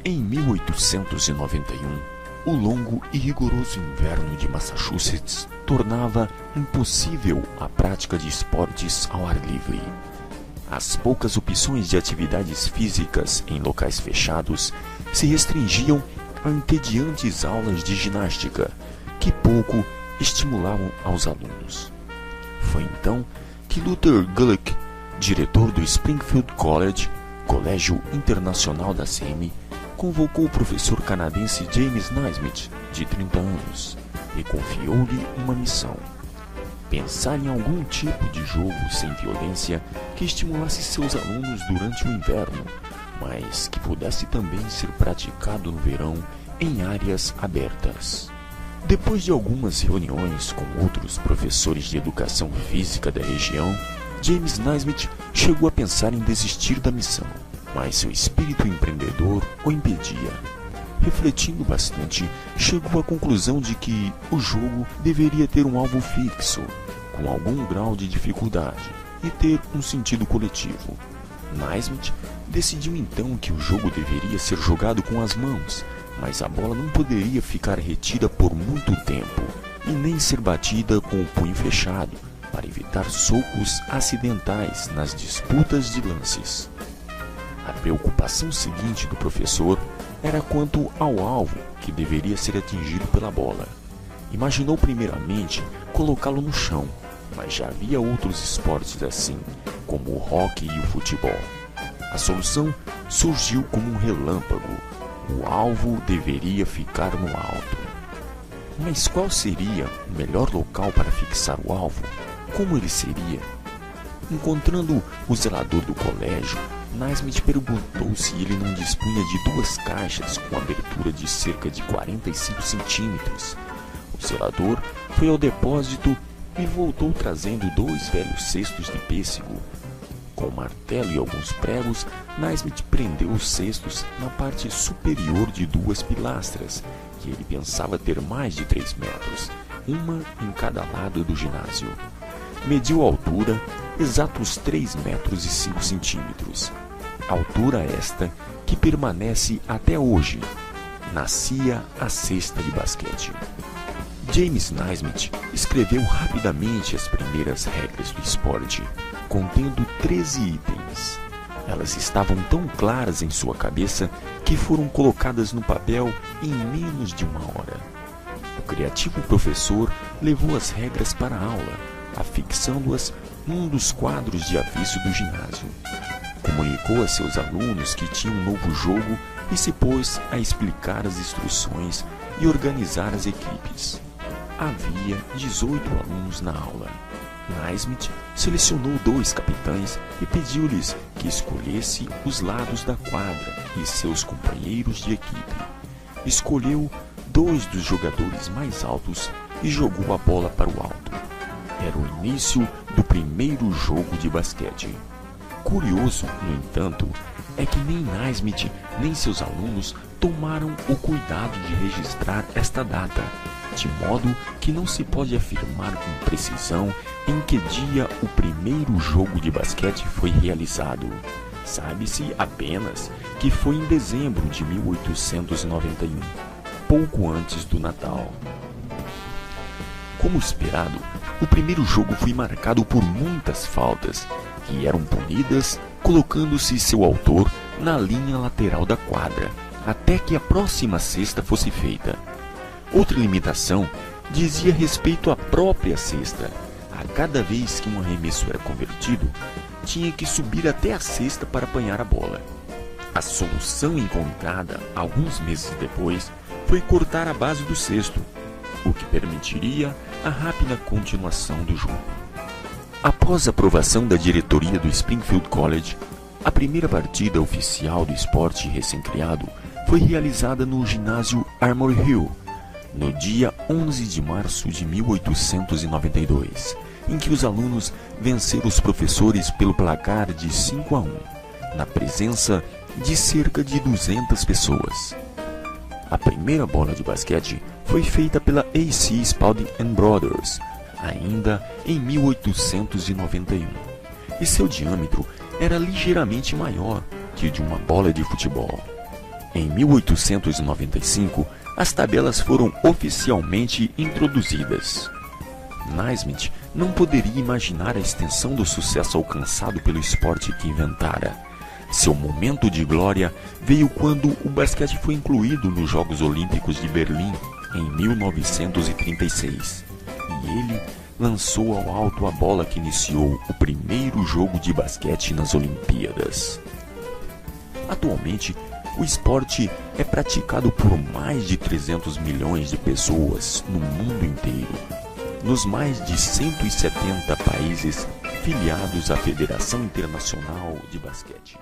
Em 1891, o longo e rigoroso inverno de Massachusetts tornava impossível a prática de esportes ao ar livre. As poucas opções de atividades físicas em locais fechados se restringiam a entediantes aulas de ginástica, que pouco estimulavam aos alunos. Foi então que Luther Gulick, diretor do Springfield College, colégio internacional da CM, convocou o professor canadense James Naismith, de 30 anos, e confiou-lhe uma missão: pensar em algum tipo de jogo sem violência que estimulasse seus alunos durante o inverno, mas que pudesse também ser praticado no verão em áreas abertas. Depois de algumas reuniões com outros professores de educação física da região, James Naismith chegou a pensar em desistir da missão, mas seu espírito empreendedor o impedia. Refletindo bastante, chegou à conclusão de que o jogo deveria ter um alvo fixo, com algum grau de dificuldade, e ter um sentido coletivo. Naismith decidiu então que o jogo deveria ser jogado com as mãos, mas a bola não poderia ficar retida por muito tempo, e nem ser batida com o punho fechado, para evitar socos acidentais nas disputas de lances. A preocupação seguinte do professor era quanto ao alvo que deveria ser atingido pela bola. Imaginou primeiramente colocá-lo no chão, mas já havia outros esportes assim, como o hóquei e o futebol. A solução surgiu como um relâmpago: o alvo deveria ficar no alto. Mas qual seria o melhor local para fixar o alvo? Como ele seria? Encontrando o zelador do colégio, Naismith perguntou se ele não dispunha de 2 caixas com abertura de cerca de 45 centímetros. O zelador foi ao depósito e voltou trazendo 2 velhos cestos de pêssego. Com um martelo e alguns pregos, Naismith prendeu os cestos na parte superior de 2 pilastras, que ele pensava ter mais de 3 metros, uma em cada lado do ginásio. Mediu a altura, exatos 3 metros e 5 centímetros. Altura esta que permanece até hoje. Nascia a cesta de basquete. James Naismith escreveu rapidamente as primeiras regras do esporte, contendo 13 itens. Elas estavam tão claras em sua cabeça que foram colocadas no papel em menos de 1 hora. O criativo professor levou as regras para a aula, afixando-as num dos quadros de aviso do ginásio. Comunicou a seus alunos que tinha um novo jogo e se pôs a explicar as instruções e organizar as equipes. Havia 18 alunos na aula. Naismith selecionou 2 capitães e pediu-lhes que escolhesse os lados da quadra e seus companheiros de equipe. Escolheu 2 dos jogadores mais altos e jogou a bola para o alto. Era o início do primeiro jogo de basquete. Curioso, no entanto, é que nem Naismith nem seus alunos tomaram o cuidado de registrar esta data, de modo que não se pode afirmar com precisão em que dia o primeiro jogo de basquete foi realizado. Sabe-se apenas que foi em dezembro de 1891, pouco antes do Natal. Como esperado, o primeiro jogo foi marcado por muitas faltas, que eram punidas colocando-se seu autor na linha lateral da quadra, até que a próxima cesta fosse feita. Outra limitação dizia respeito à própria cesta. A cada vez que um arremesso era convertido, tinha que subir até a cesta para apanhar a bola. A solução encontrada alguns meses depois foi cortar a base do cesto, o que permitiria a rápida continuação do jogo. Após a aprovação da diretoria do Springfield College, a primeira partida oficial do esporte recém-criado foi realizada no ginásio Armory Hill, no dia 11 de março de 1892, em que os alunos venceram os professores pelo placar de 5-1, na presença de cerca de 200 pessoas. A primeira bola de basquete foi feita pela A.C. Spalding Brothers, ainda em 1891, e seu diâmetro era ligeiramente maior que o de uma bola de futebol. Em 1895, as tabelas foram oficialmente introduzidas. Naismith não poderia imaginar a extensão do sucesso alcançado pelo esporte que inventara. Seu momento de glória veio quando o basquete foi incluído nos Jogos Olímpicos de Berlim em 1936. E ele lançou ao alto a bola que iniciou o primeiro jogo de basquete nas Olimpíadas. Atualmente, o esporte é praticado por mais de 300 milhões de pessoas no mundo inteiro, nos mais de 170 países filiados à Federação Internacional de Basquete.